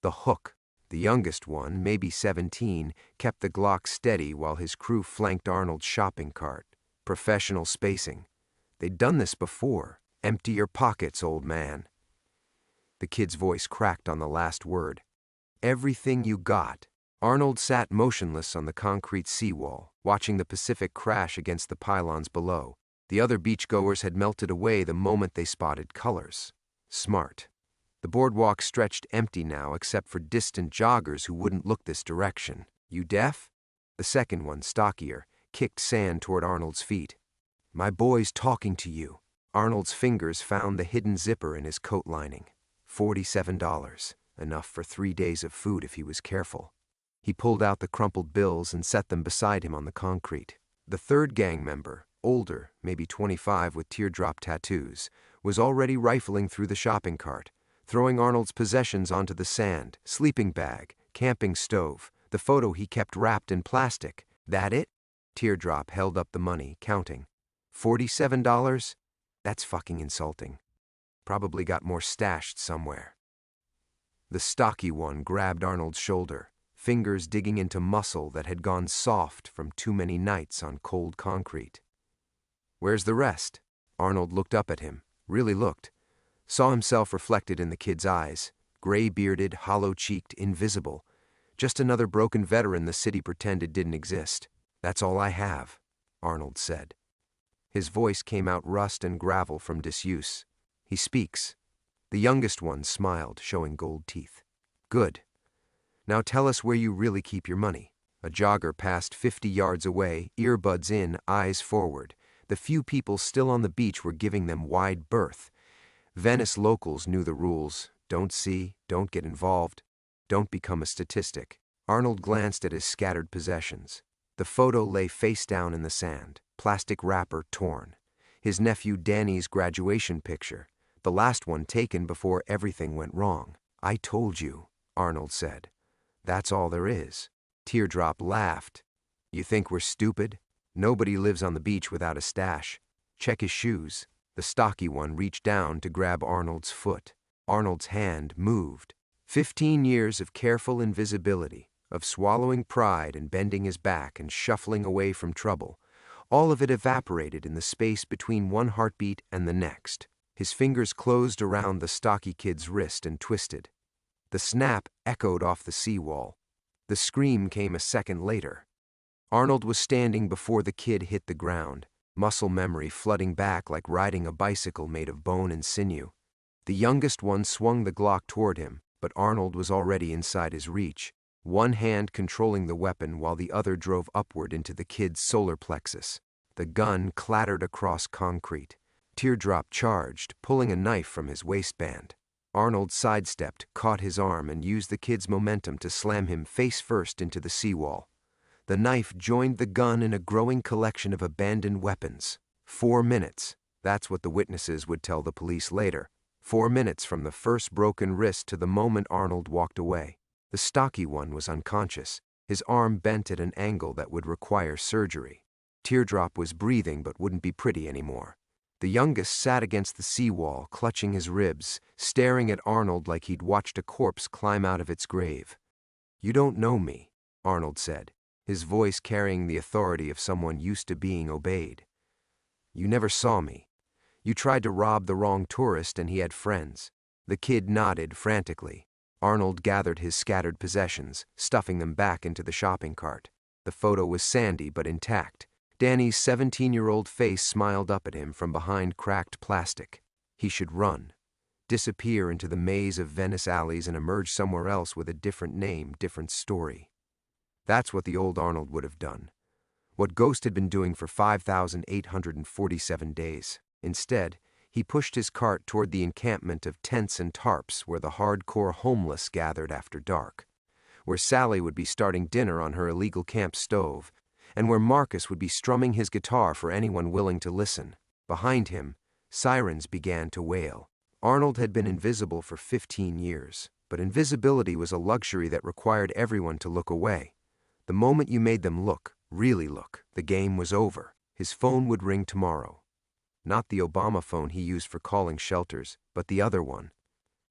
The hook. The youngest one, maybe 17, kept the Glock steady while his crew flanked Arnold's shopping cart. Professional spacing. They'd done this before. Empty your pockets, old man. The kid's voice cracked on the last word. Everything you got. Arnold sat motionless on the concrete seawall, watching the Pacific crash against the pylons below. The other beachgoers had melted away the moment they spotted colors. Smart. The boardwalk stretched empty now except for distant joggers who wouldn't look this direction. You deaf? The second one, stockier, kicked sand toward Arnold's feet. My boy's talking to you. Arnold's fingers found the hidden zipper in his coat lining. $47. Enough for 3 days of food if he was careful. He pulled out the crumpled bills and set them beside him on the concrete. The third gang member, older, maybe 25 with teardrop tattoos, was already rifling through the shopping cart, throwing Arnold's possessions onto the sand, sleeping bag, camping stove, the photo he kept wrapped in plastic. That it? Teardrop held up the money, counting. $47? That's fucking insulting. Probably got more stashed somewhere. The stocky one grabbed Arnold's shoulder, fingers digging into muscle that had gone soft from too many nights on cold concrete. Where's the rest? Arnold looked up at him, really looked. Saw himself reflected in the kid's eyes, gray-bearded, hollow-cheeked, invisible. Just another broken veteran the city pretended didn't exist. That's all I have, Arnold said. His voice came out rust and gravel from disuse. He speaks. The youngest one smiled, showing gold teeth. Good. Now tell us where you really keep your money. A jogger passed 50 yards away, earbuds in, eyes forward. The few people still on the beach were giving them wide berth. Venice locals knew the rules. Don't see, don't get involved, don't become a statistic. Arnold glanced at his scattered possessions. The photo lay face down in the sand, plastic wrapper torn. His nephew Danny's graduation picture, the last one taken before everything went wrong. I told you, Arnold said. That's all there is. Teardrop laughed. You think we're stupid? Nobody lives on the beach without a stash. Check his shoes. The stocky one reached down to grab Arnold's foot. Arnold's hand moved. 15 years of careful invisibility, of swallowing pride and bending his back and shuffling away from trouble. All of it evaporated in the space between one heartbeat and the next. His fingers closed around the stocky kid's wrist and twisted. The snap echoed off the seawall. The scream came a second later. Arnold was standing before the kid hit the ground, muscle memory flooding back like riding a bicycle made of bone and sinew. The youngest one swung the Glock toward him, but Arnold was already inside his reach, one hand controlling the weapon while the other drove upward into the kid's solar plexus. The gun clattered across concrete. Teardrop charged, pulling a knife from his waistband. Arnold sidestepped, caught his arm, and used the kid's momentum to slam him face first into the seawall. The knife joined the gun in a growing collection of abandoned weapons. 4 minutes. That's what the witnesses would tell the police later. 4 minutes from the first broken wrist to the moment Arnold walked away. The stocky one was unconscious, his arm bent at an angle that would require surgery. Teardrop was breathing but wouldn't be pretty anymore. The youngest sat against the seawall, clutching his ribs, staring at Arnold like he'd watched a corpse climb out of its grave. You don't know me, Arnold said, his voice carrying the authority of someone used to being obeyed. You never saw me. You tried to rob the wrong tourist and he had friends. The kid nodded frantically. Arnold gathered his scattered possessions, stuffing them back into the shopping cart. The photo was sandy but intact. Danny's 17-year-old face smiled up at him from behind cracked plastic. He should run, disappear into the maze of Venice alleys and emerge somewhere else with a different name, different story. That's what the old Arnold would have done. What Ghost had been doing for 5,847 days. Instead, he pushed his cart toward the encampment of tents and tarps where the hardcore homeless gathered after dark, where Sally would be starting dinner on her illegal camp stove, and where Marcus would be strumming his guitar for anyone willing to listen. Behind him, sirens began to wail. Arnold had been invisible for 15 years, but invisibility was a luxury that required everyone to look away. The moment you made them look, really look, the game was over. His phone would ring tomorrow. Not the Obama phone he used for calling shelters, but the other one.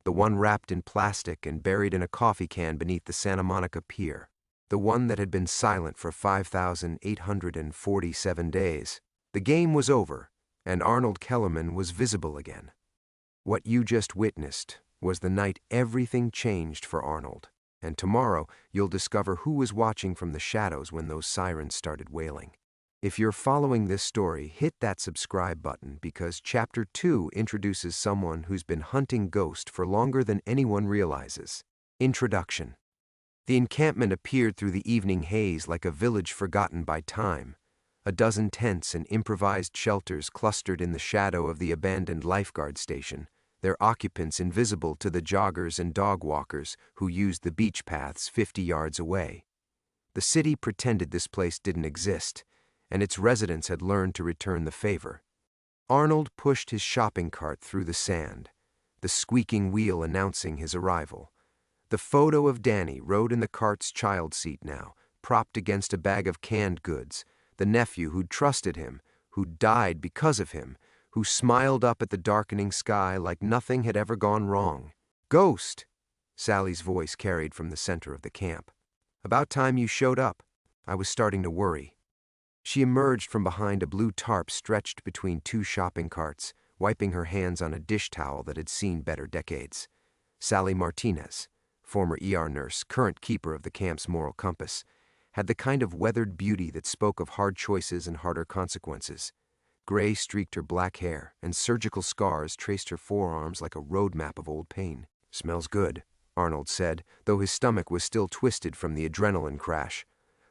the one wrapped in plastic and buried in a coffee can beneath the Santa Monica Pier, the one that had been silent for 5,847 days. The game was over, and Arnold Kellerman was visible again. What you just witnessed was the night everything changed for Arnold, and tomorrow you'll discover who was watching from the shadows when those sirens started wailing. If you're following this story, hit that subscribe button because Chapter 2 introduces someone who's been hunting ghosts for longer than anyone realizes. Introduction. The encampment appeared through the evening haze like a village forgotten by time. A dozen tents and improvised shelters clustered in the shadow of the abandoned lifeguard station, their occupants invisible to the joggers and dog walkers who used the beach paths 50 yards away. The city pretended this place didn't exist, and its residents had learned to return the favor. Arnold pushed his shopping cart through the sand, the squeaking wheel announcing his arrival. The photo of Danny rode in the cart's child seat now, propped against a bag of canned goods, the nephew who'd trusted him, who'd died because of him, who smiled up at the darkening sky like nothing had ever gone wrong. "Ghost!" Sally's voice carried from the center of the camp. "About time you showed up. I was starting to worry." She emerged from behind a blue tarp stretched between two shopping carts, wiping her hands on a dish towel that had seen better decades. Sally Martinez, former ER nurse, current keeper of the camp's moral compass, had the kind of weathered beauty that spoke of hard choices and harder consequences. Gray streaked her black hair, and surgical scars traced her forearms like a road map of old pain. "Smells good," Arnold said, though his stomach was still twisted from the adrenaline crash.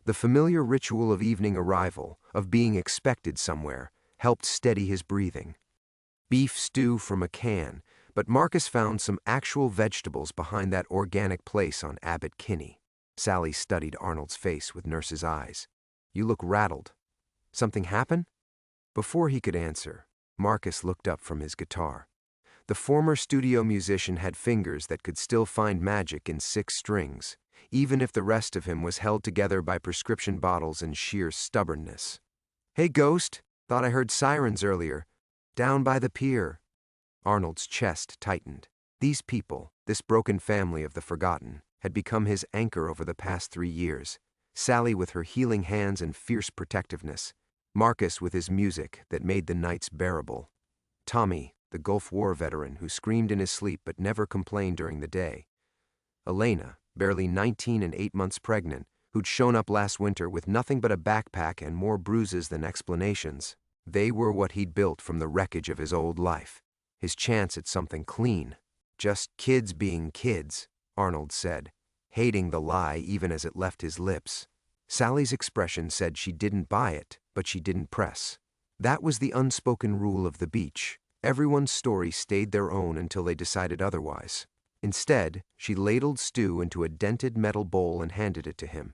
The familiar ritual of evening arrival, of being expected somewhere, helped steady his breathing. Beef stew from a can, but Marcus found some actual vegetables behind that organic place on Abbott Kinney. Sally studied Arnold's face with nurse's eyes. "You look rattled. Something happen?" Before he could answer, Marcus looked up from his guitar. The former studio musician had fingers that could still find magic in 6 strings, even if the rest of him was held together by prescription bottles and sheer stubbornness. "Hey, Ghost, thought I heard sirens earlier. Down by the pier." Arnold's chest tightened. These people, this broken family of the forgotten, had become his anchor over the past 3 years. Sally with her healing hands and fierce protectiveness. Marcus with his music that made the nights bearable. Tommy, the Gulf War veteran who screamed in his sleep but never complained during the day. Elena, barely 19 and 8 months pregnant, who'd shown up last winter with nothing but a backpack and more bruises than explanations. They were what he'd built from the wreckage of his old life. His chance at something clean. "Just kids being kids," Arnold said, hating the lie even as it left his lips. Sally's expression said she didn't buy it, but she didn't press. That was the unspoken rule of the beach. Everyone's story stayed their own until they decided otherwise. Instead, she ladled stew into a dented metal bowl and handed it to him.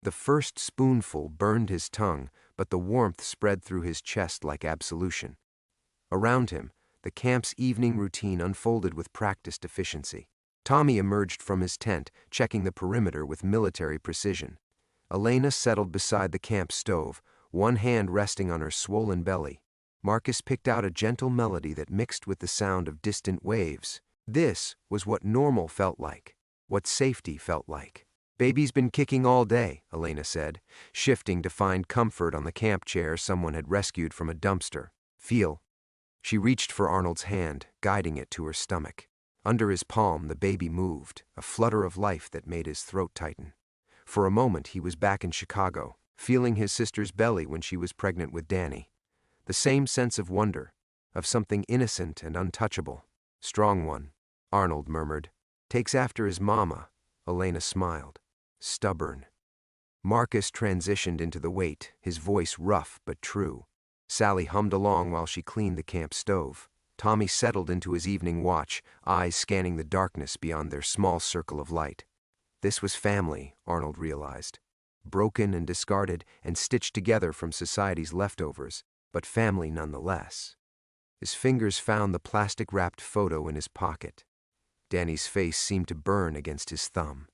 The first spoonful burned his tongue, but the warmth spread through his chest like absolution. Around him, the camp's evening routine unfolded with practiced efficiency. Tommy emerged from his tent, checking the perimeter with military precision. Elena settled beside the camp stove, one hand resting on her swollen belly. Marcus picked out a gentle melody that mixed with the sound of distant waves. This was what normal felt like, what safety felt like. "Baby's been kicking all day," Elena said, shifting to find comfort on the camp chair someone had rescued from a dumpster. "Feel." She reached for Arnold's hand, guiding it to her stomach. Under his palm, the baby moved, a flutter of life that made his throat tighten. For a moment, he was back in Chicago, feeling his sister's belly when she was pregnant with Danny. The same sense of wonder, of something innocent and untouchable. "Strong one," Arnold murmured. "Takes after his mama," Elena smiled. "Stubborn." Marcus transitioned into the weight, his voice rough but true. Sally hummed along while she cleaned the camp stove. Tommy settled into his evening watch, eyes scanning the darkness beyond their small circle of light. This was family, Arnold realized. Broken and discarded and stitched together from society's leftovers, but family nonetheless. His fingers found the plastic-wrapped photo in his pocket. Danny's face seemed to burn against his thumb.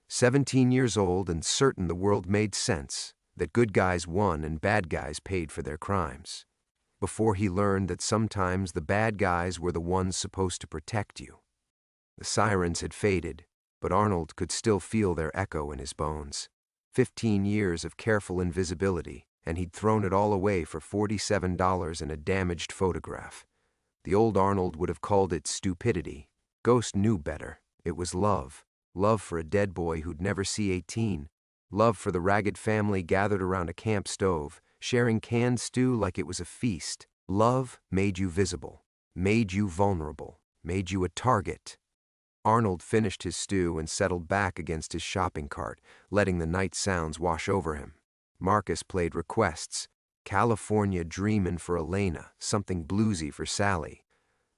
17 years old and certain the world made sense, that good guys won and bad guys paid for their crimes. Before he learned that sometimes the bad guys were the ones supposed to protect you. The sirens had faded, but Arnold could still feel their echo in his bones. 15 years of careful invisibility, and he'd thrown it all away for $47 in a damaged photograph. The old Arnold would have called it stupidity. Ghost knew better. It was love. Love for a dead boy who'd never see 18. Love for the ragged family gathered around a camp stove, sharing canned stew like it was a feast. Love made you visible, made you vulnerable, made you a target. Arnold finished his stew and settled back against his shopping cart, letting the night sounds wash over him. Marcus played requests. California Dreamin' for Elena, something bluesy for Sally.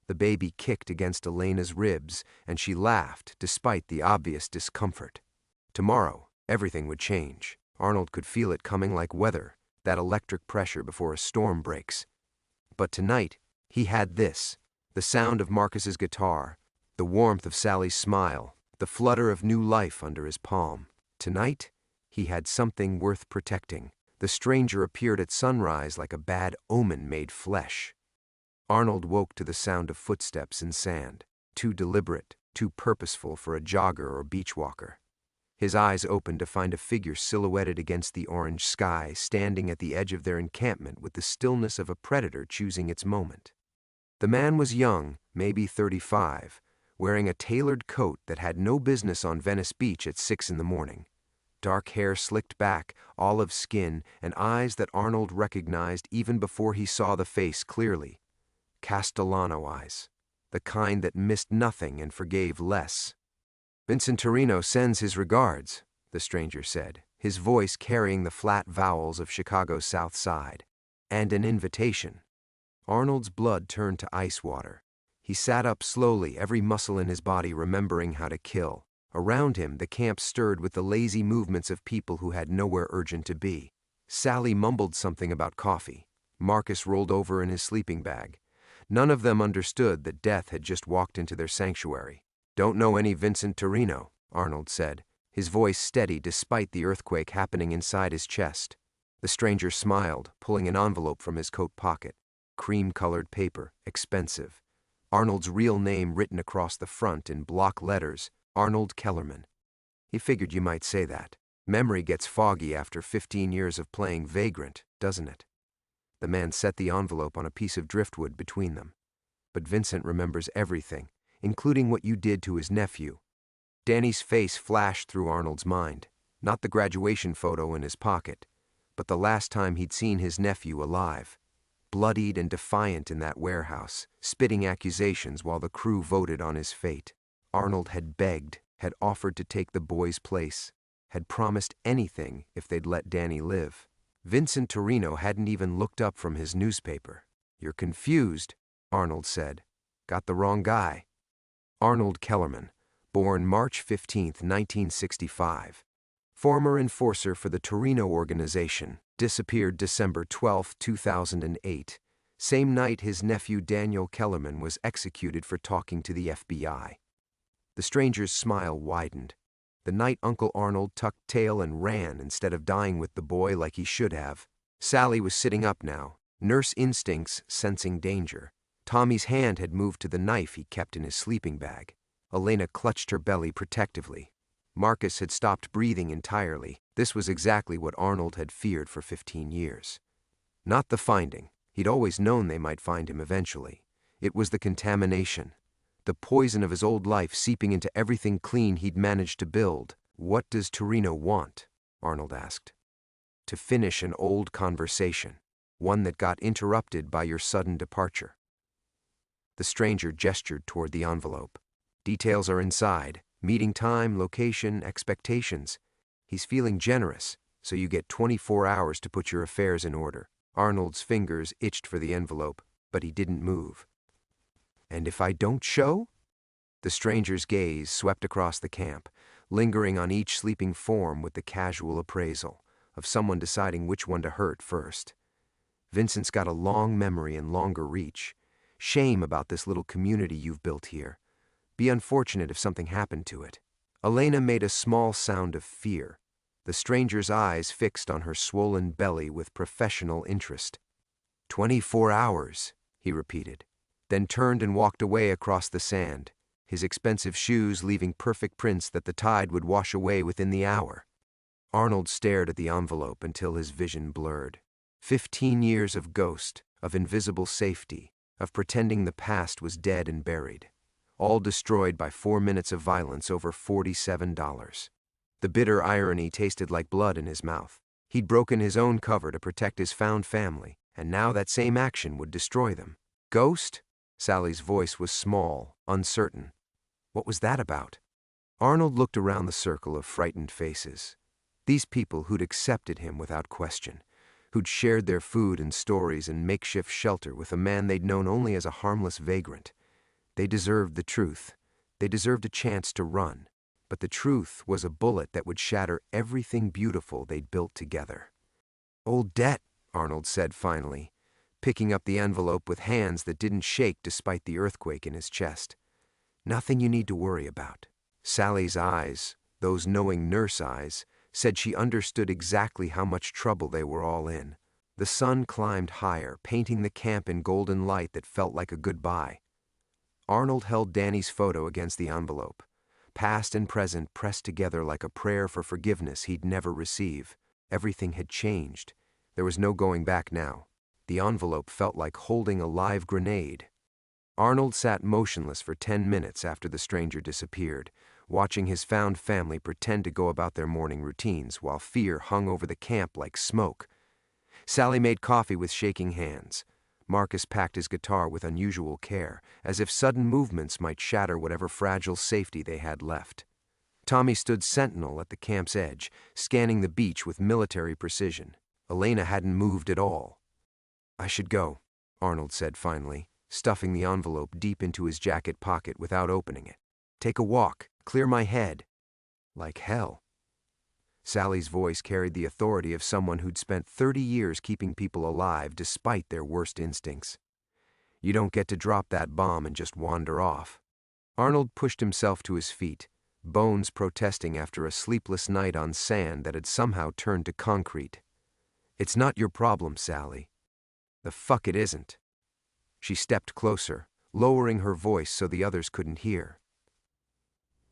The baby kicked against Elena's ribs, and she laughed despite the obvious discomfort. Tomorrow, everything would change. Arnold could feel it coming like weather, that electric pressure before a storm breaks. But tonight, he had this: the sound of Marcus's guitar, the warmth of Sally's smile, the flutter of new life under his palm. Tonight, he had something worth protecting. The stranger appeared at sunrise like a bad omen made flesh. Arnold woke to the sound of footsteps in sand, too deliberate, too purposeful for a jogger or beach walker. His eyes opened to find a figure silhouetted against the orange sky, standing at the edge of their encampment with the stillness of a predator choosing its moment. The man was young, maybe 35, wearing a tailored coat that had no business on Venice Beach at 6 in the morning. Dark hair slicked back, olive skin, and eyes that Arnold recognized even before he saw the face clearly. Castellano eyes, the kind that missed nothing and forgave less. "Vincent Torino sends his regards," the stranger said, his voice carrying the flat vowels of Chicago's South Side. "And an invitation." Arnold's blood turned to ice water. He sat up slowly, every muscle in his body remembering how to kill. Around him, the camp stirred with the lazy movements of people who had nowhere urgent to be. Sally mumbled something about coffee. Marcus rolled over in his sleeping bag. None of them understood that death had just walked into their sanctuary. "Don't know any Vincent Torino," Arnold said, his voice steady despite the earthquake happening inside his chest. The stranger smiled, pulling an envelope from his coat pocket. Cream-colored paper, expensive. Arnold's real name written across the front in block letters, Arnold Kellerman. He figured you might say that. Memory gets foggy after 15 years of playing vagrant, doesn't it? The man set the envelope on a piece of driftwood between them. "But Vincent remembers everything, including what you did to his nephew." Danny's face flashed through Arnold's mind, not the graduation photo in his pocket, but the last time he'd seen his nephew alive. Bloodied and defiant in that warehouse, spitting accusations while the crew voted on his fate. Arnold had begged, had offered to take the boy's place, had promised anything if they'd let Danny live. Vincent Torino hadn't even looked up from his newspaper. "You're confused," Arnold said. "Got the wrong guy." Arnold Kellerman, born March 15, 1965. Former enforcer for the Torino organization, disappeared December 12, 2008. Same night his nephew Daniel Kellerman was executed for talking to the FBI. The stranger's smile widened. The night Uncle Arnold tucked tail and ran instead of dying with the boy like he should have. Sally was sitting up now, nurse instincts sensing danger. Tommy's hand had moved to the knife he kept in his sleeping bag. Elena clutched her belly protectively. Marcus had stopped breathing entirely. This was exactly what Arnold had feared for 15 years. Not the finding. He'd always known they might find him eventually. It was the contamination. The poison of his old life seeping into everything clean he'd managed to build. "What does Torino want?" Arnold asked. "To finish an old conversation, one that got interrupted by your sudden departure." The stranger gestured toward the envelope. "Details are inside. Meeting time, location, expectations. He's feeling generous, so you get 24 hours to put your affairs in order." Arnold's fingers itched for the envelope, but he didn't move. "And if I don't show?" The stranger's gaze swept across the camp, lingering on each sleeping form with the casual appraisal of someone deciding which one to hurt first. "Vincent's got a long memory and longer reach. Shame about this little community you've built here. Be unfortunate if something happened to it." Elena made a small sound of fear, the stranger's eyes fixed on her swollen belly with professional interest. 24 hours, he repeated, then turned and walked away across the sand, his expensive shoes leaving perfect prints that the tide would wash away within the hour. Arnold stared at the envelope until his vision blurred. 15 years of ghost, of invisible safety, of pretending the past was dead and buried. All destroyed by 4 minutes of violence over $47. The bitter irony tasted like blood in his mouth. He'd broken his own cover to protect his found family, and now that same action would destroy them. Ghost? Sally's voice was small, uncertain. What was that about? Arnold looked around the circle of frightened faces. These people who'd accepted him without question, who'd shared their food and stories and makeshift shelter with a man they'd known only as a harmless vagrant. They deserved the truth. They deserved a chance to run. But the truth was a bullet that would shatter everything beautiful they'd built together. "Old debt," Arnold said finally, picking up the envelope with hands that didn't shake despite the earthquake in his chest. "Nothing you need to worry about." Sally's eyes, those knowing nurse eyes, said she understood exactly how much trouble they were all in. The sun climbed higher, painting the camp in golden light that felt like a goodbye. Arnold held Danny's photo against the envelope. Past and present pressed together like a prayer for forgiveness he'd never receive. Everything had changed. There was no going back now. The envelope felt like holding a live grenade. Arnold sat motionless for 10 minutes after the stranger disappeared, watching his found family pretend to go about their morning routines while fear hung over the camp like smoke. Sally made coffee with shaking hands. Marcus packed his guitar with unusual care, as if sudden movements might shatter whatever fragile safety they had left. Tommy stood sentinel at the camp's edge, scanning the beach with military precision. Elena hadn't moved at all. "I should go," Arnold said finally, stuffing the envelope deep into his jacket pocket without opening it. "Take a walk, clear my head." "Like hell." Sally's voice carried the authority of someone who'd spent 30 years keeping people alive despite their worst instincts. "You don't get to drop that bomb and just wander off." Arnold pushed himself to his feet, bones protesting after a sleepless night on sand that had somehow turned to concrete. "It's not your problem, Sally." "The fuck it isn't." She stepped closer, lowering her voice so the others couldn't hear.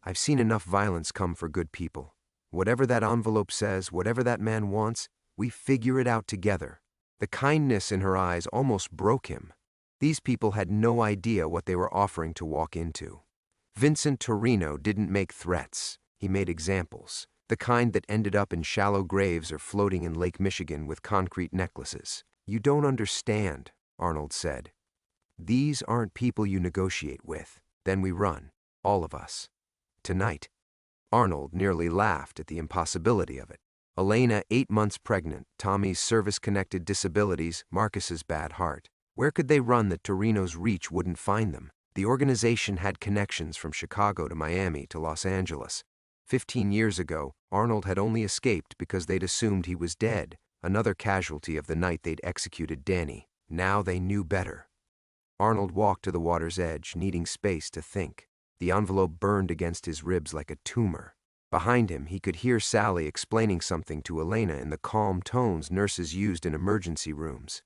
"I've seen enough violence come for good people. Whatever that envelope says, whatever that man wants, we figure it out together." The kindness in her eyes almost broke him. These people had no idea what they were offering to walk into. Vincent Torino didn't make threats. He made examples, the kind that ended up in shallow graves or floating in Lake Michigan with concrete necklaces. "You don't understand," Arnold said. "These aren't people you negotiate with. Then we run, all of us. Tonight." Arnold nearly laughed at the impossibility of it. Elena 8 months pregnant, Tommy's service-connected disabilities, Marcus's bad heart. Where could they run that Torino's reach wouldn't find them? The organization had connections from Chicago to Miami to Los Angeles. 15 years ago, Arnold had only escaped because they'd assumed he was dead, another casualty of the night they'd executed Danny. Now they knew better. Arnold walked to the water's edge, needing space to think. The envelope burned against his ribs like a tumor. Behind him, he could hear Sally explaining something to Elena in the calm tones nurses used in emergency rooms.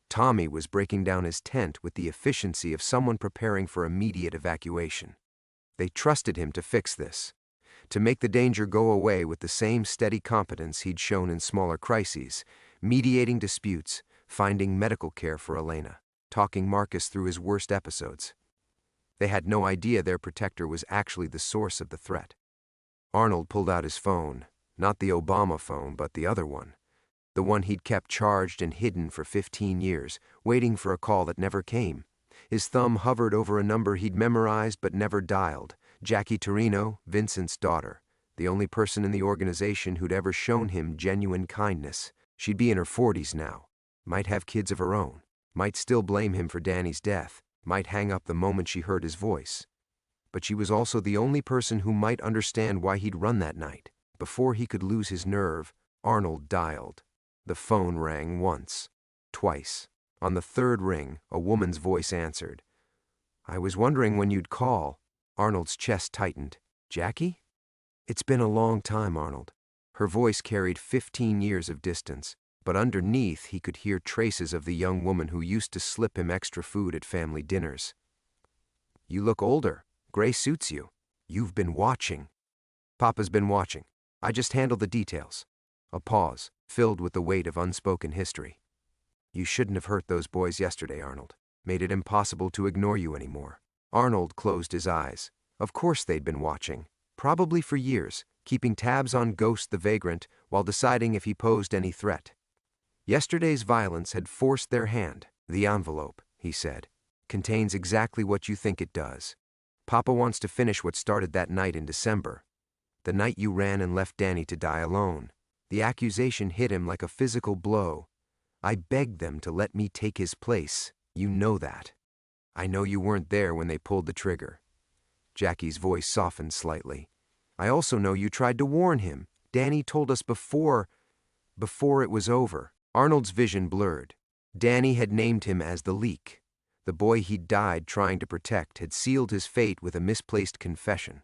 Tommy was breaking down his tent with the efficiency of someone preparing for immediate evacuation. They trusted him to fix this, to make the danger go away with the same steady competence he'd shown in smaller crises, mediating disputes, finding medical care for Elena, talking Marcus through his worst episodes. They had no idea their protector was actually the source of the threat. Arnold pulled out his phone, not the Obama phone, but the other one. The one he'd kept charged and hidden for 15 years, waiting for a call that never came. His thumb hovered over a number he'd memorized but never dialed. Jackie Torino, Vincent's daughter, the only person in the organization who'd ever shown him genuine kindness. She'd be in her 40s now, might have kids of her own, might still blame him for Danny's death, might hang up the moment she heard his voice. But she was also the only person who might understand why he'd run that night. Before he could lose his nerve, Arnold dialed. The phone rang once, twice. On the third ring, a woman's voice answered. "I was wondering when you'd call." Arnold's chest tightened. "Jackie?" "It's been a long time, Arnold." Her voice carried 15 years of distance, but underneath he could hear traces of the young woman who used to slip him extra food at family dinners. "You look older," Gray suits you. You've been watching. Papa's been watching. I just handle the details. A pause, filled with the weight of unspoken history. You shouldn't have hurt those boys yesterday, Arnold. Made it impossible to ignore you anymore. Arnold closed his eyes. Of course they'd been watching. Probably for years, keeping tabs on Ghost the Vagrant while deciding if he posed any threat. Yesterday's violence had forced their hand. The envelope, he said, contains exactly what you think it does. Papa wants to finish what started that night in December. The night you ran and left Danny to die alone. The accusation hit him like a physical blow. I begged them to let me take his place. You know that. I know you weren't there when they pulled the trigger. Jackie's voice softened slightly. I also know you tried to warn him. Danny told us before it was over. Arnold's vision blurred. Danny had named him as the Leak. The boy he'd died trying to protect had sealed his fate with a misplaced confession.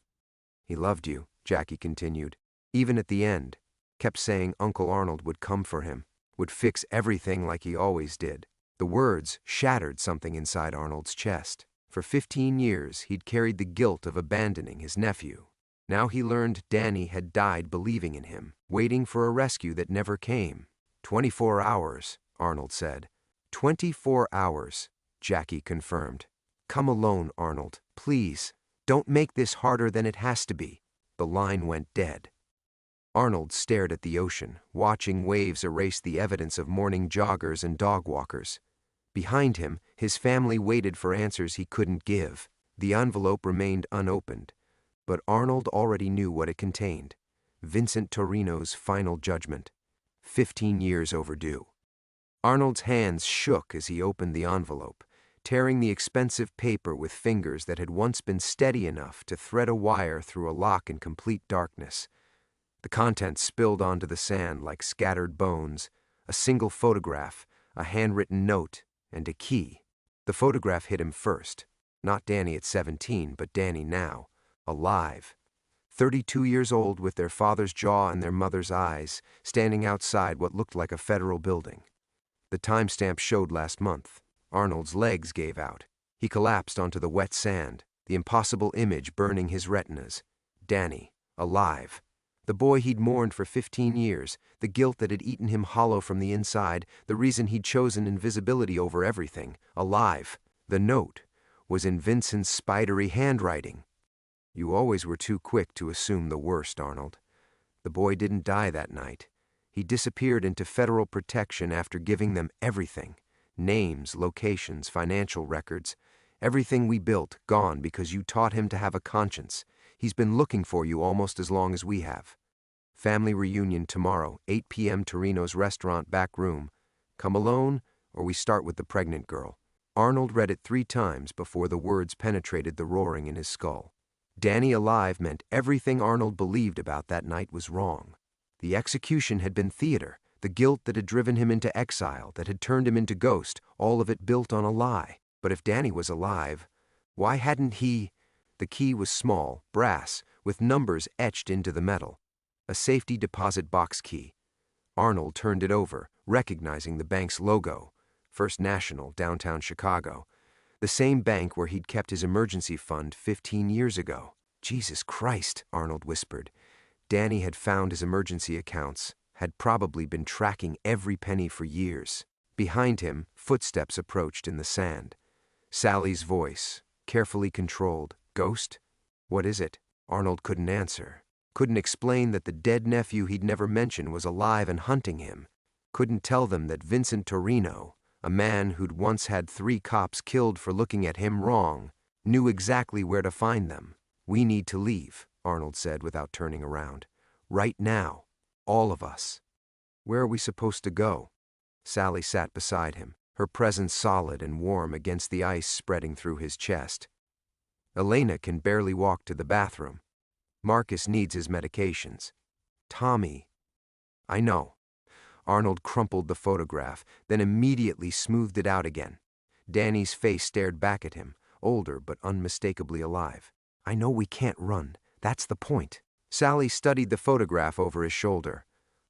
He loved you, Jackie continued. Even at the end, kept saying Uncle Arnold would come for him, would fix everything like he always did. The words shattered something inside Arnold's chest. For 15 years, he'd carried the guilt of abandoning his nephew. Now he learned Danny had died believing in him, waiting for a rescue that never came. 24 hours, Arnold said. 24 hours, Jackie confirmed. Come alone, Arnold, please. Don't make this harder than it has to be. The line went dead. Arnold stared at the ocean, watching waves erase the evidence of morning joggers and dog walkers. Behind him, his family waited for answers he couldn't give. The envelope remained unopened, but Arnold already knew what it contained. Vincent Torino's final judgment. 15 years overdue. Arnold's hands shook as he opened the envelope, tearing the expensive paper with fingers that had once been steady enough to thread a wire through a lock in complete darkness. The contents spilled onto the sand like scattered bones, a single photograph, a handwritten note, and a key. The photograph hit him first. Not Danny at 17, but Danny now, alive. 32 years old with their father's jaw and their mother's eyes, standing outside what looked like a federal building. The timestamp showed last month. Arnold's legs gave out. He collapsed onto the wet sand, the impossible image burning his retinas. Danny, alive. The boy he'd mourned for 15 years, the guilt that had eaten him hollow from the inside, the reason he'd chosen invisibility over everything, alive. The note was in Vincent's spidery handwriting. You always were too quick to assume the worst, Arnold. The boy didn't die that night. He disappeared into federal protection after giving them everything. Names, locations, financial records. Everything we built, gone because you taught him to have a conscience. He's been looking for you almost as long as we have. Family reunion tomorrow, 8 p.m. Torino's restaurant back room. Come alone, or we start with the pregnant girl. Arnold read it 3 times before the words penetrated the roaring in his skull. Danny alive meant everything Arnold believed about that night was wrong. The execution had been theater, the guilt that had driven him into exile, that had turned him into Ghost, all of it built on a lie. But if Danny was alive, why hadn't he? The key was small, brass, with numbers etched into the metal. A safety deposit box key. Arnold turned it over, recognizing the bank's logo. First National, downtown Chicago. The same bank where he'd kept his emergency fund 15 years ago. Jesus Christ, Arnold whispered. Danny had found his emergency accounts, had probably been tracking every penny for years. Behind him, footsteps approached in the sand. Sally's voice, carefully controlled. Ghost? What is it? Arnold couldn't answer. Couldn't explain that the dead nephew he'd never mentioned was alive and hunting him. Couldn't tell them that Vincent Torino, a man who'd once had 3 cops killed for looking at him wrong, knew exactly where to find them. We need to leave, Arnold said without turning around. Right now. All of us. Where are we supposed to go? Sally sat beside him, her presence solid and warm against the ice spreading through his chest. Elena can barely walk to the bathroom. Marcus needs his medications. Tommy. I know. Arnold crumpled the photograph, then immediately smoothed it out again. Danny's face stared back at him, older but unmistakably alive. I know we can't run. That's the point. Sally studied the photograph over his shoulder.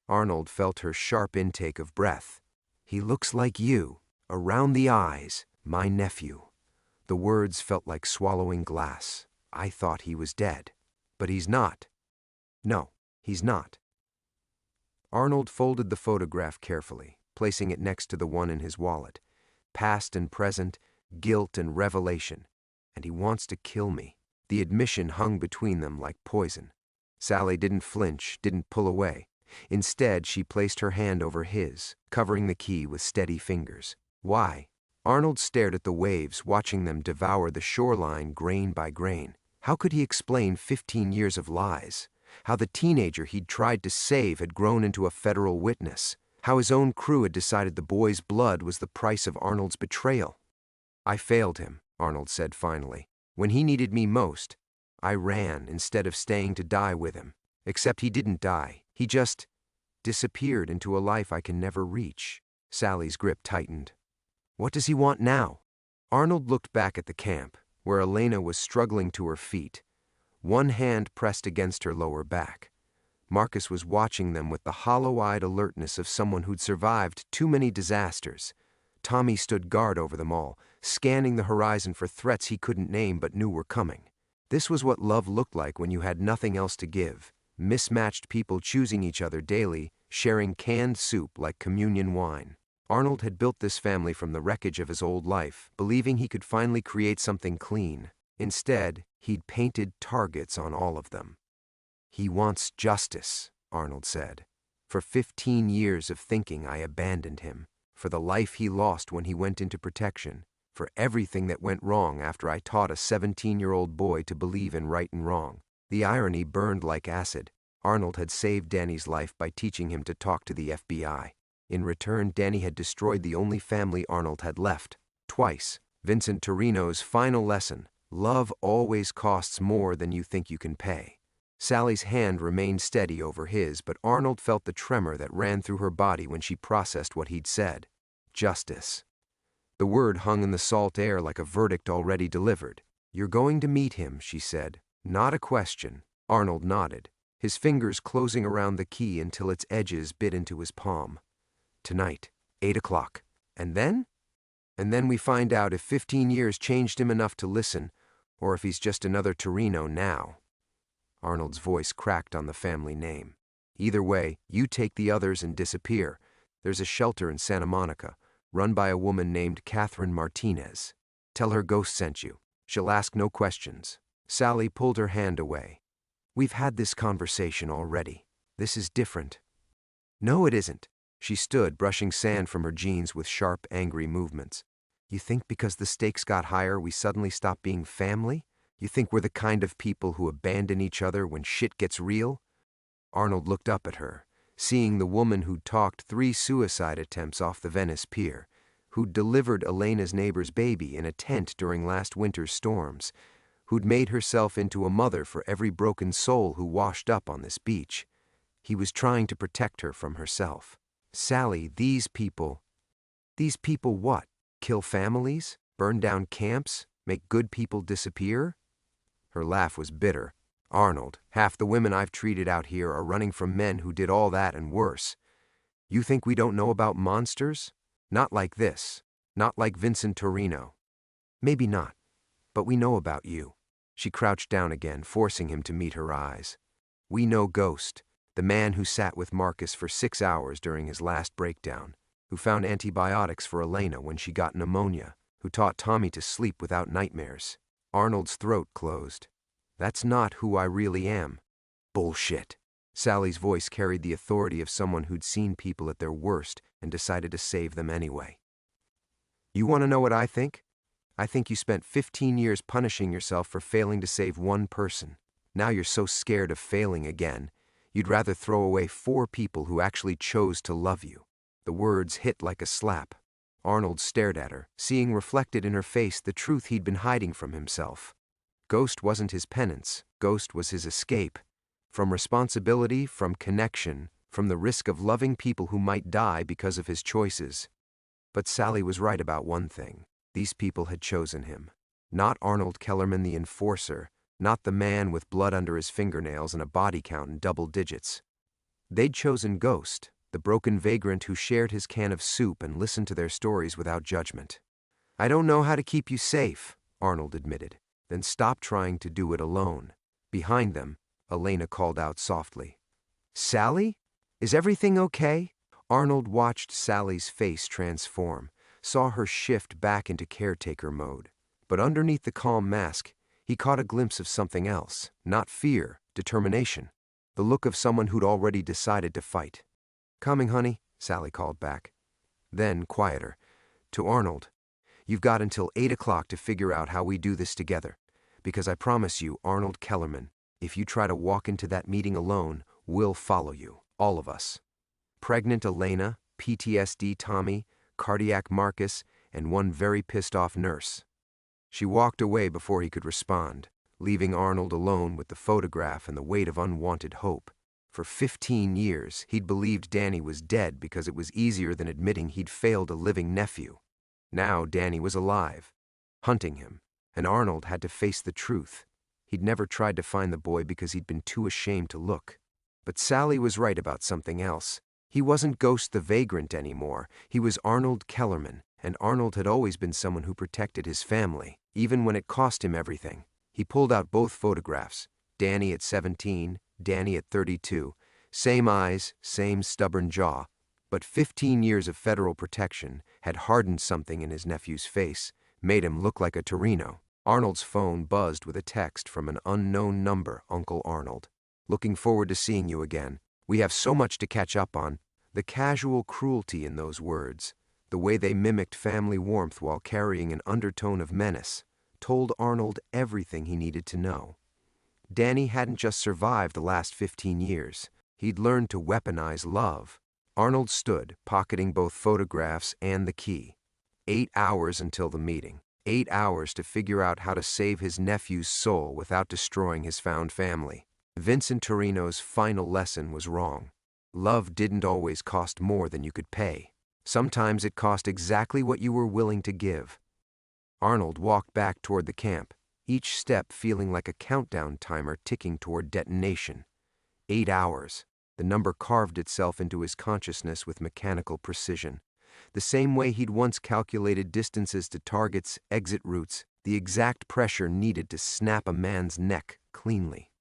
Arnold felt her sharp intake of breath. He looks like you, around the eyes, my nephew. The words felt like swallowing glass. I thought he was dead. But he's not. No, he's not. Arnold folded the photograph carefully, placing it next to the one in his wallet. Past and present, guilt and revelation. And he wants to kill me. The admission hung between them like poison. Sally didn't flinch, didn't pull away. Instead, she placed her hand over his, covering the key with steady fingers. Why? Arnold stared at the waves, watching them devour the shoreline grain by grain. How could he explain 15 years of lies? How the teenager he'd tried to save had grown into a federal witness? How his own crew had decided the boy's blood was the price of Arnold's betrayal? I failed him, Arnold said finally. When he needed me most, I ran instead of staying to die with him. Except he didn't die. He just disappeared into a life I can never reach. Sally's grip tightened. What does he want now? Arnold looked back at the camp, where Elena was struggling to her feet, one hand pressed against her lower back. Marcus was watching them with the hollow-eyed alertness of someone who'd survived too many disasters. Tommy stood guard over them all, scanning the horizon for threats he couldn't name but knew were coming. This was what love looked like when you had nothing else to give. Mismatched people choosing each other daily, sharing canned soup like communion wine. Arnold had built this family from the wreckage of his old life, believing he could finally create something clean. Instead, he'd painted targets on all of them. He wants justice, Arnold said. For 15 years of thinking I abandoned him. For the life he lost when he went into protection. For everything that went wrong after I taught a 17-year-old boy to believe in right and wrong. The irony burned like acid. Arnold had saved Danny's life by teaching him to talk to the FBI. In return, Danny had destroyed the only family Arnold had left. Twice. Vincent Torino's final lesson. Love always costs more than you think you can pay. Sally's hand remained steady over his, but Arnold felt the tremor that ran through her body when she processed what he'd said. Justice. The word hung in the salt air like a verdict already delivered. You're going to meet him, she said. Not a question. Arnold nodded, his fingers closing around the key until its edges bit into his palm. Tonight, 8 o'clock. And then? And then we find out if 15 years changed him enough to listen, or if he's just another Torino now. Arnold's voice cracked on the family name. Either way, you take the others and disappear. There's a shelter in Santa Monica, run by a woman named Catherine Martinez. Tell her Ghost sent you. She'll ask no questions. Sally pulled her hand away. We've had this conversation already. This is different. No, it isn't. She stood, brushing sand from her jeans with sharp, angry movements. You think because the stakes got higher we suddenly stop being family? You think we're the kind of people who abandon each other when shit gets real? Arnold looked up at her, seeing the woman who'd talked 3 suicide attempts off the Venice pier, who'd delivered Elena's neighbor's baby in a tent during last winter's storms, who'd made herself into a mother for every broken soul who washed up on this beach. He was trying to protect her from herself. Sally, these people what? Kill families? Burn down camps? Make good people disappear? Her laugh was bitter. Arnold, half the women I've treated out here are running from men who did all that and worse. You think we don't know about monsters? Not like this. Not like Vincent Torino. Maybe not. But we know about you. She crouched down again, forcing him to meet her eyes. We know Ghost, the man who sat with Marcus for 6 hours during his last breakdown, who found antibiotics for Elena when she got pneumonia, who taught Tommy to sleep without nightmares. Arnold's throat closed. That's not who I really am. Bullshit. Sally's voice carried the authority of someone who'd seen people at their worst and decided to save them anyway. You want to know what I think? I think you spent 15 years punishing yourself for failing to save one person. Now you're so scared of failing again, you'd rather throw away 4 people who actually chose to love you. The words hit like a slap. Arnold stared at her, seeing reflected in her face the truth he'd been hiding from himself. Ghost wasn't his penance. Ghost was his escape. From responsibility, from connection, from the risk of loving people who might die because of his choices. But Sally was right about one thing. These people had chosen him. Not Arnold Kellerman the enforcer, not the man with blood under his fingernails and a body count in double digits. They'd chosen Ghost, the broken vagrant who shared his can of soup and listened to their stories without judgment. I don't know how to keep you safe, Arnold admitted. Then stop trying to do it alone. Behind them, Elena called out softly. Sally? Is everything okay? Arnold watched Sally's face transform, saw her shift back into caretaker mode. But underneath the calm mask, he caught a glimpse of something else. Not fear, determination. The look of someone who'd already decided to fight. Coming, honey, Sally called back. Then, quieter, to Arnold. You've got until 8 o'clock to figure out how we do this together. Because I promise you, Arnold Kellerman, if you try to walk into that meeting alone, we'll follow you. All of us. Pregnant Elena, PTSD Tommy, cardiac Marcus, and one very pissed-off nurse. She walked away before he could respond, leaving Arnold alone with the photograph and the weight of unwanted hope. For 15 years, he'd believed Danny was dead because it was easier than admitting he'd failed a living nephew. Now Danny was alive, hunting him, and Arnold had to face the truth. He'd never tried to find the boy because he'd been too ashamed to look. But Sally was right about something else. He wasn't Ghost the Vagrant anymore. He was Arnold Kellerman, and Arnold had always been someone who protected his family, even when it cost him everything. He pulled out both photographs, Danny at 17, Danny at 32, same eyes, same stubborn jaw, but 15 years of federal protection had hardened something in his nephew's face, made him look like a Torino. Arnold's phone buzzed with a text from an unknown number. Uncle Arnold. Looking forward to seeing you again. We have so much to catch up on. The casual cruelty in those words, the way they mimicked family warmth while carrying an undertone of menace, told Arnold everything he needed to know. Danny hadn't just survived the last 15 years. He'd learned to weaponize love. Arnold stood, pocketing both photographs and the key. 8 hours until the meeting. 8 hours to figure out how to save his nephew's soul without destroying his found family. Vincent Torino's final lesson was wrong. Love didn't always cost more than you could pay. Sometimes it cost exactly what you were willing to give. Arnold walked back toward the camp, each step feeling like a countdown timer ticking toward detonation. 8 hours. The number carved itself into his consciousness with mechanical precision. The same way he'd once calculated distances to targets, exit routes, the exact pressure needed to snap a man's neck cleanly.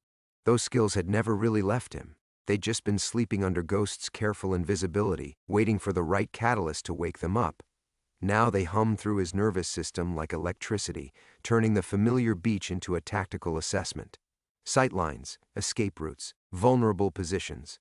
Those skills had never really left him. They'd just been sleeping under Ghost's careful invisibility, waiting for the right catalyst to wake them up. Now they hummed through his nervous system like electricity, turning the familiar beach into a tactical assessment. Sightlines, escape routes, vulnerable positions.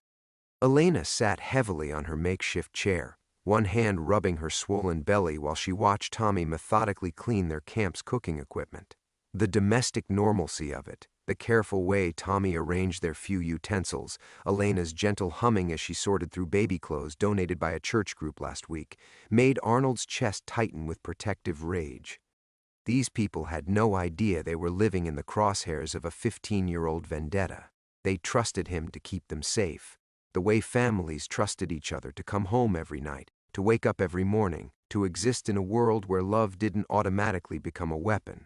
Elena sat heavily on her makeshift chair, one hand rubbing her swollen belly while she watched Tommy methodically clean their camp's cooking equipment. The domestic normalcy of it, the careful way Tommy arranged their few utensils, Elena's gentle humming as she sorted through baby clothes donated by a church group last week, made Arnold's chest tighten with protective rage. These people had no idea they were living in the crosshairs of a 15-year-old vendetta. They trusted him to keep them safe, the way families trusted each other to come home every night, to wake up every morning, to exist in a world where love didn't automatically become a weapon.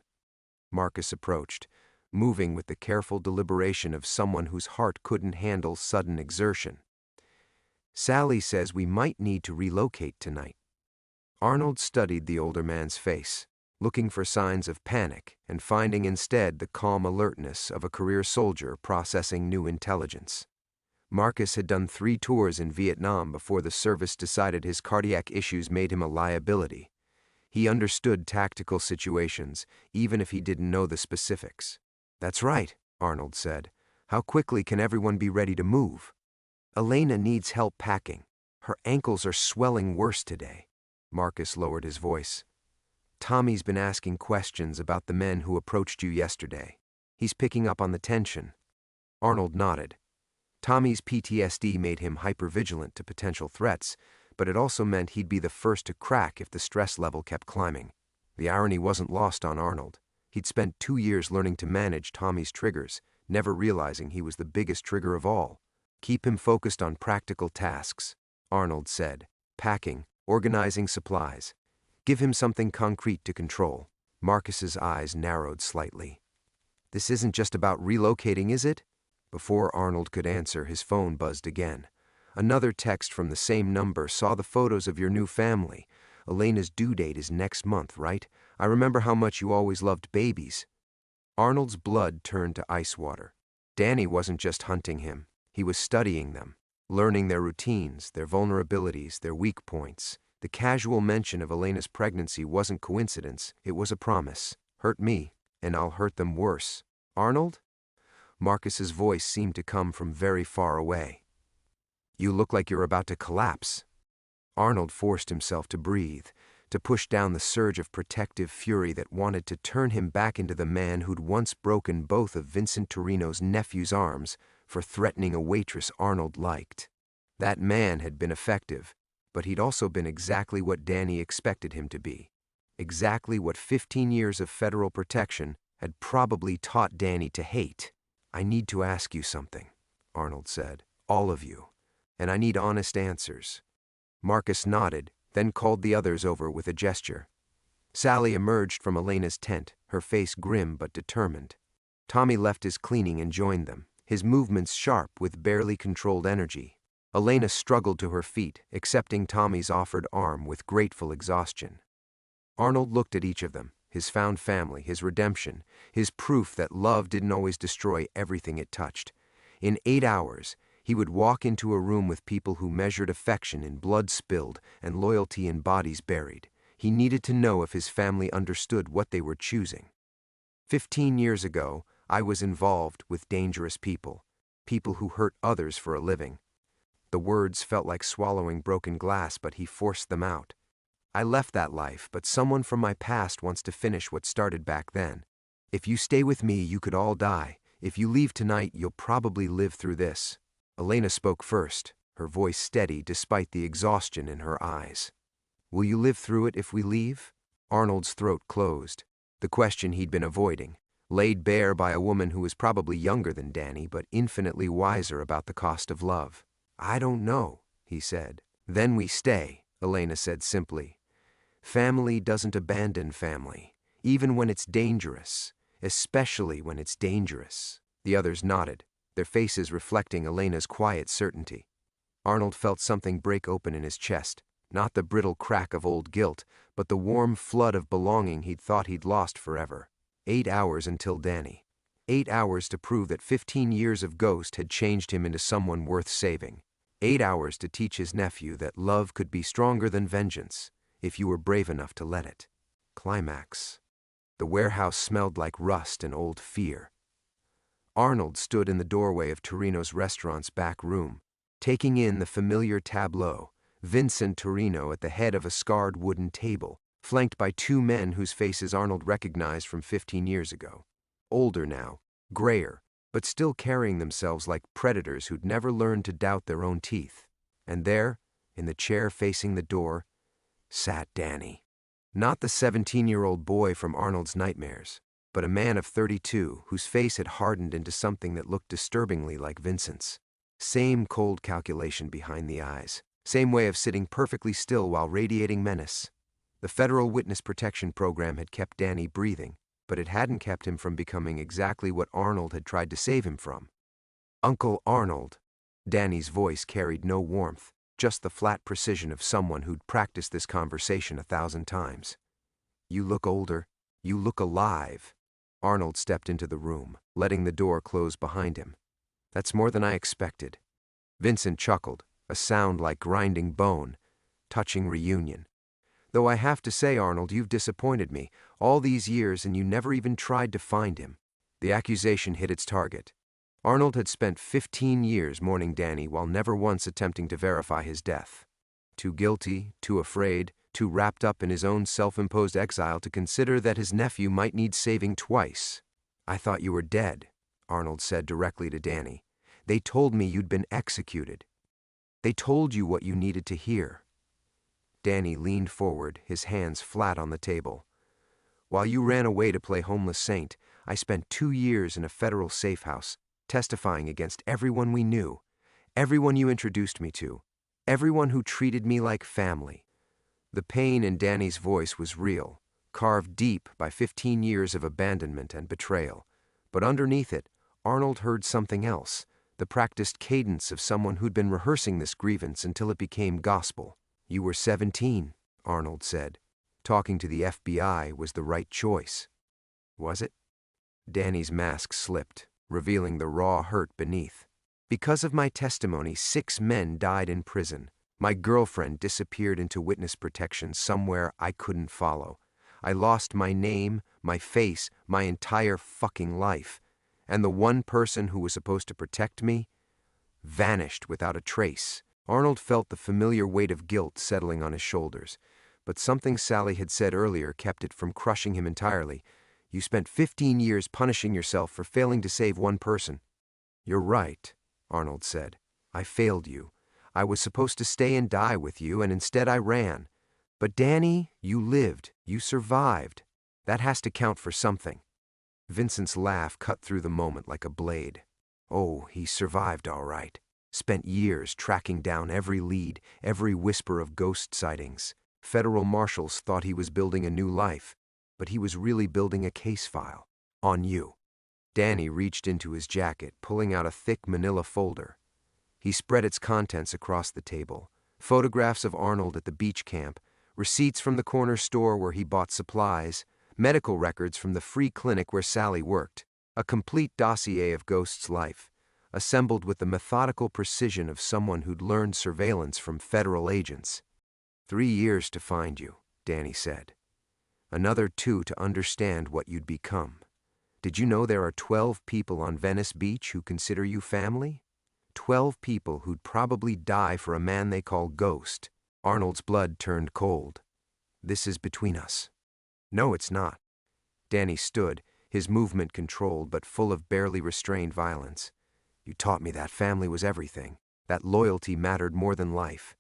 Marcus approached, moving with the careful deliberation of someone whose heart couldn't handle sudden exertion. Sally says we might need to relocate tonight. Arnold studied the older man's face, looking for signs of panic and finding instead the calm alertness of a career soldier processing new intelligence. Marcus had done 3 tours in Vietnam before the service decided his cardiac issues made him a liability. He understood tactical situations, even if he didn't know the specifics. That's right, Arnold said. How quickly can everyone be ready to move? Elena needs help packing. Her ankles are swelling worse today. Marcus lowered his voice. Tommy's been asking questions about the men who approached you yesterday. He's picking up on the tension. Arnold nodded. Tommy's PTSD made him hypervigilant to potential threats, but it also meant he'd be the first to crack if the stress level kept climbing. The irony wasn't lost on Arnold. He'd spent 2 years learning to manage Tommy's triggers, never realizing he was the biggest trigger of all. Keep him focused on practical tasks, Arnold said. Packing, organizing supplies. Give him something concrete to control. Marcus's eyes narrowed slightly. This isn't just about relocating, is it? Before Arnold could answer, his phone buzzed again. Another text from the same number saw the photos of your new family. Elena's due date is next month, right? I remember how much you always loved babies. Arnold's blood turned to ice water. Danny wasn't just hunting him. He was studying them, learning their routines, their vulnerabilities, their weak points. The casual mention of Elena's pregnancy wasn't coincidence, it was a promise. Hurt me, and I'll hurt them worse. Arnold? Marcus's voice seemed to come from very far away. You look like you're about to collapse. Arnold forced himself to breathe, to push down the surge of protective fury that wanted to turn him back into the man who'd once broken both of Vincent Torino's nephew's arms for threatening a waitress Arnold liked. That man had been effective, but he'd also been exactly what Danny expected him to be. Exactly what 15 years of federal protection had probably taught Danny to hate. I need to ask you something, Arnold said. All of you. And I need honest answers. Marcus nodded, then called the others over with a gesture. Sally emerged from Elena's tent, her face grim but determined. Tommy left his cleaning and joined them, his movements sharp with barely controlled energy. Elena struggled to her feet, accepting Tommy's offered arm with grateful exhaustion. Arnold looked at each of them, his found family, his redemption, his proof that love didn't always destroy everything it touched. In 8 hours, he would walk into a room with people who measured affection in blood spilled and loyalty in bodies buried. He needed to know if his family understood what they were choosing. 15 years ago, I was involved with dangerous people, people who hurt others for a living. The words felt like swallowing broken glass, but he forced them out. I left that life, but someone from my past wants to finish what started back then. If you stay with me, you could all die. If you leave tonight, you'll probably live through this. Elena spoke first, her voice steady despite the exhaustion in her eyes. Will you live through it if we leave? Arnold's throat closed. The question he'd been avoiding, laid bare by a woman who was probably younger than Danny, but infinitely wiser about the cost of love. I don't know, he said. Then we stay, Elena said simply. Family doesn't abandon family, even when it's dangerous, especially when it's dangerous. The others nodded, their faces reflecting Elena's quiet certainty. Arnold felt something break open in his chest, not the brittle crack of old guilt, but the warm flood of belonging he'd thought he'd lost forever. 8 hours until Danny. 8 hours to prove that 15 years of ghost had changed him into someone worth saving. 8 hours to teach his nephew that love could be stronger than vengeance, if you were brave enough to let it. Climax. The warehouse smelled like rust and old fear. Arnold stood in the doorway of Torino's restaurant's back room, taking in the familiar tableau, Vincent Torino at the head of a scarred wooden table, flanked by 2 men whose faces Arnold recognized from 15 years ago. Older now, grayer, but still carrying themselves like predators who'd never learned to doubt their own teeth. And there, in the chair facing the door, sat Danny. Not the 17-year-old boy from Arnold's nightmares, but a man of 32 whose face had hardened into something that looked disturbingly like Vincent's. Same cold calculation behind the eyes, same way of sitting perfectly still while radiating menace. The federal witness protection program had kept Danny breathing, but it hadn't kept him from becoming exactly what Arnold had tried to save him from. Uncle Arnold. Danny's voice carried no warmth, just the flat precision of someone who'd practiced this conversation 1,000 times. You look older. You look alive. Arnold stepped into the room, letting the door close behind him. That's more than I expected. Vincent chuckled, a sound like grinding bone. Touching reunion. Though I have to say, Arnold, you've disappointed me. All these years and you never even tried to find him. The accusation hit its target. Arnold had spent 15 years mourning Danny while never once attempting to verify his death. Too guilty, too afraid, too wrapped up in his own self-imposed exile to consider that his nephew might need saving twice. I thought you were dead, Arnold said directly to Danny. They told me you'd been executed. They told you what you needed to hear. Danny leaned forward, his hands flat on the table. While you ran away to play homeless saint, I spent 2 years in a federal safe house, testifying against everyone we knew, everyone you introduced me to, everyone who treated me like family. The pain in Danny's voice was real, carved deep by 15 years of abandonment and betrayal. But underneath it, Arnold heard something else, the practiced cadence of someone who'd been rehearsing this grievance until it became gospel. You were 17, Arnold said. Talking to the FBI was the right choice. Was it? Danny's mask slipped, revealing the raw hurt beneath. Because of my testimony, 6 men died in prison. My girlfriend disappeared into witness protection somewhere I couldn't follow. I lost my name, my face, my entire fucking life. And the one person who was supposed to protect me vanished without a trace. Arnold felt the familiar weight of guilt settling on his shoulders, but something Sally had said earlier kept it from crushing him entirely. You spent 15 years punishing yourself for failing to save one person. You're right, Arnold said. I failed you. I was supposed to stay and die with you, and instead I ran. But Danny, you lived. You survived. That has to count for something. Vincent's laugh cut through the moment like a blade. Oh, he survived all right. Spent years tracking down every lead, every whisper of ghost sightings. Federal marshals thought he was building a new life, but he was really building a case file. On you. Danny reached into his jacket, pulling out a thick manila folder. He spread its contents across the table. Photographs of Arnold at the beach camp, receipts from the corner store where he bought supplies, medical records from the free clinic where Sally worked, a complete dossier of Ghost's life, assembled with the methodical precision of someone who'd learned surveillance from federal agents. 3 years to find you, Danny said. Another 2 to understand what you'd become. Did you know there are 12 people on Venice Beach who consider you family? 12 people who'd probably die for a man they call Ghost. Arnold's blood turned cold. This is between us. No, it's not. Danny stood, his movement controlled but full of barely restrained violence. You taught me that family was everything, that loyalty mattered more than life.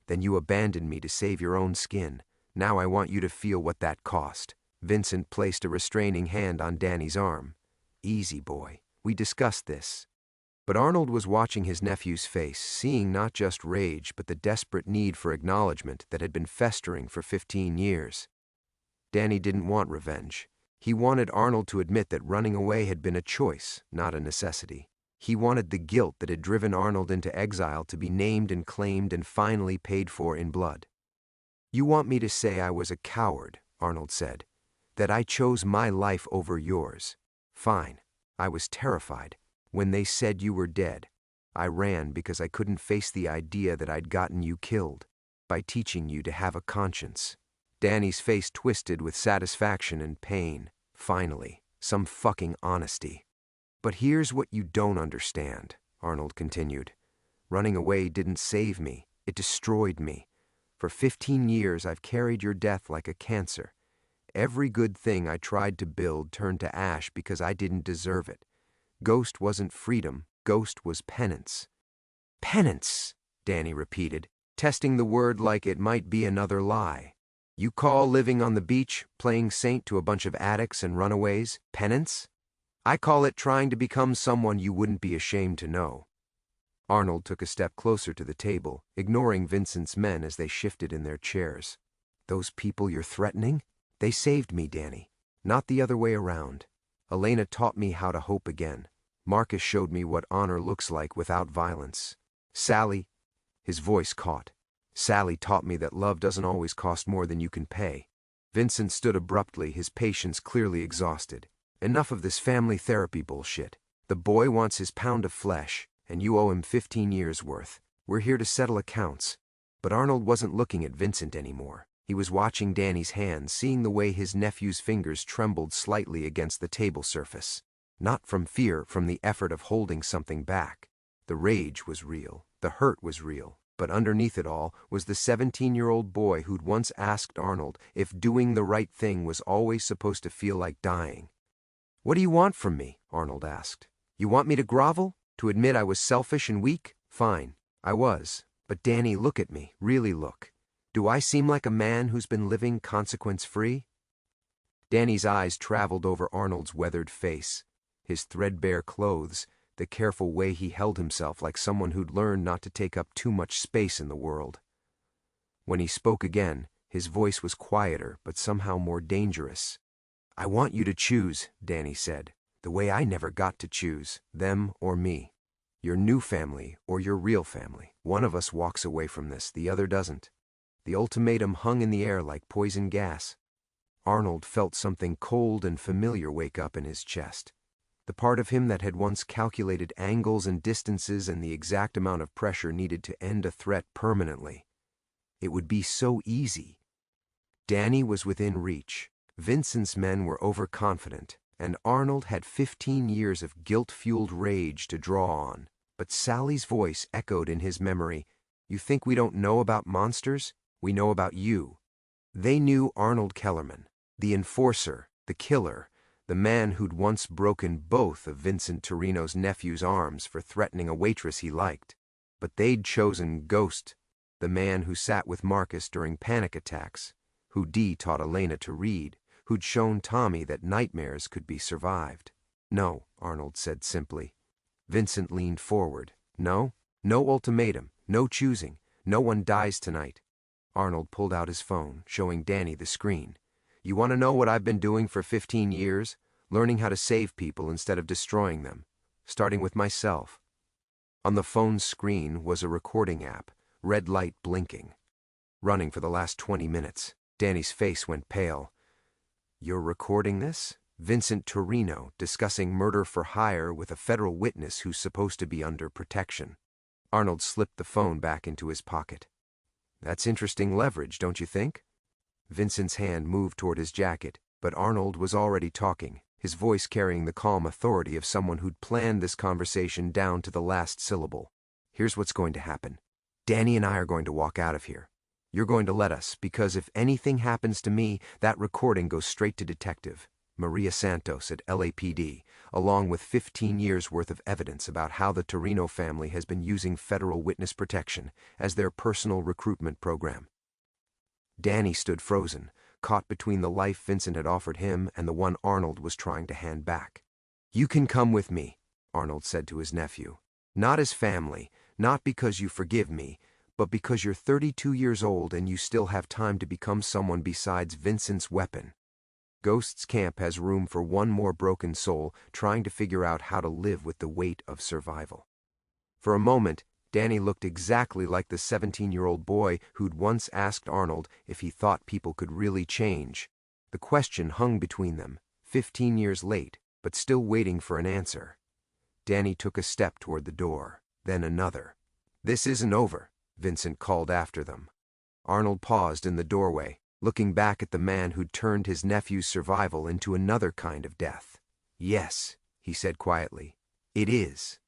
Then you abandoned me to save your own skin. Now I want you to feel what that cost. Vincent placed a restraining hand on Danny's arm. Easy, boy. We discussed this. But Arnold was watching his nephew's face, seeing not just rage but the desperate need for acknowledgement that had been festering for 15 years. Danny didn't want revenge. He wanted Arnold to admit that running away had been a choice, not a necessity. He wanted the guilt that had driven Arnold into exile to be named and claimed and finally paid for in blood. You want me to say I was a coward, Arnold said, that I chose my life over yours. Fine. I was terrified. When they said you were dead, I ran because I couldn't face the idea that I'd gotten you killed by teaching you to have a conscience. Danny's face twisted with satisfaction and pain. Finally, some fucking honesty. But here's what you don't understand, Arnold continued. Running away didn't save me. It destroyed me. For 15 years, I've carried your death like a cancer. Every good thing I tried to build turned to ash because I didn't deserve it. Ghost wasn't freedom. Ghost was penance. Penance, Danny repeated, testing the word like it might be another lie. You call living on the beach, playing saint to a bunch of addicts and runaways, penance? I call it trying to become someone you wouldn't be ashamed to know. Arnold took a step closer to the table, ignoring Vincent's men as they shifted in their chairs. Those people you're threatening? They saved me, Danny. Not the other way around. Elena taught me how to hope again. Marcus showed me what honor looks like without violence. Sally, his voice caught. Sally taught me that love doesn't always cost more than you can pay. Vincent stood abruptly, his patience clearly exhausted. Enough of this family therapy bullshit. The boy wants his pound of flesh, and you owe him 15 years' worth. We're here to settle accounts. But Arnold wasn't looking at Vincent anymore. He was watching Danny's hands, seeing the way his nephew's fingers trembled slightly against the table surface. Not from fear, from the effort of holding something back. The rage was real. The hurt was real. But underneath it all was the 17-year-old boy who'd once asked Arnold if doing the right thing was always supposed to feel like dying. What do you want from me? Arnold asked. You want me to grovel? To admit I was selfish and weak? Fine. I was. But Danny, look at me. Really look. Do I seem like a man who's been living consequence-free? Danny's eyes traveled over Arnold's weathered face, his threadbare clothes, the careful way he held himself like someone who'd learned not to take up too much space in the world. When he spoke again, his voice was quieter but somehow more dangerous. I want you to choose, Danny said, the way I never got to choose, them or me. Your new family or your real family. One of us walks away from this, the other doesn't. The ultimatum hung in the air like poison gas. Arnold felt something cold and familiar wake up in his chest. The part of him that had once calculated angles and distances and the exact amount of pressure needed to end a threat permanently. It would be so easy. Danny was within reach. Vincent's men were overconfident, and Arnold had 15 years of guilt-fueled rage to draw on. But Sally's voice echoed in his memory. "You think we don't know about monsters? We know about you." They knew Arnold Kellerman, the enforcer, the killer, the man who'd once broken both of Vincent Torino's nephew's arms for threatening a waitress he liked. But they'd chosen Ghost, the man who sat with Marcus during panic attacks, who Dee taught Elena to read, who'd shown Tommy that nightmares could be survived. "No," Arnold said simply. Vincent leaned forward. "No? No ultimatum, no choosing, no one dies tonight." Arnold pulled out his phone, showing Danny the screen. "You want to know what I've been doing for 15 years? Learning how to save people instead of destroying them. Starting with myself." On the phone's screen was a recording app, red light blinking. "Running for the last 20 minutes. Danny's face went pale. "You're recording this?" Vincent Torino discussing murder for hire with a federal witness who's supposed to be under protection. Arnold slipped the phone back into his pocket. "That's interesting leverage, don't you think?" Vincent's hand moved toward his jacket, but Arnold was already talking, his voice carrying the calm authority of someone who'd planned this conversation down to the last syllable. "Here's what's going to happen. Danny and I are going to walk out of here. You're going to let us, because if anything happens to me, that recording goes straight to Detective Maria Santos at LAPD, along with 15 years' worth of evidence about how the Torino family has been using federal witness protection as their personal recruitment program." Danny stood frozen, caught between the life Vincent had offered him and the one Arnold was trying to hand back. "You can come with me," Arnold said to his nephew. "Not as family, not because you forgive me, but because you're 32 years old and you still have time to become someone besides Vincent's weapon. Ghost's camp has room for one more broken soul trying to figure out how to live with the weight of survival." For a moment, Danny looked exactly like the 17-year-old boy who'd once asked Arnold if he thought people could really change. The question hung between them, 15 years late, but still waiting for an answer. Danny took a step toward the door, then another. "This isn't over," Vincent called after them. Arnold paused in the doorway, looking back at the man who'd turned his nephew's survival into another kind of death. "Yes," he said quietly, "it is."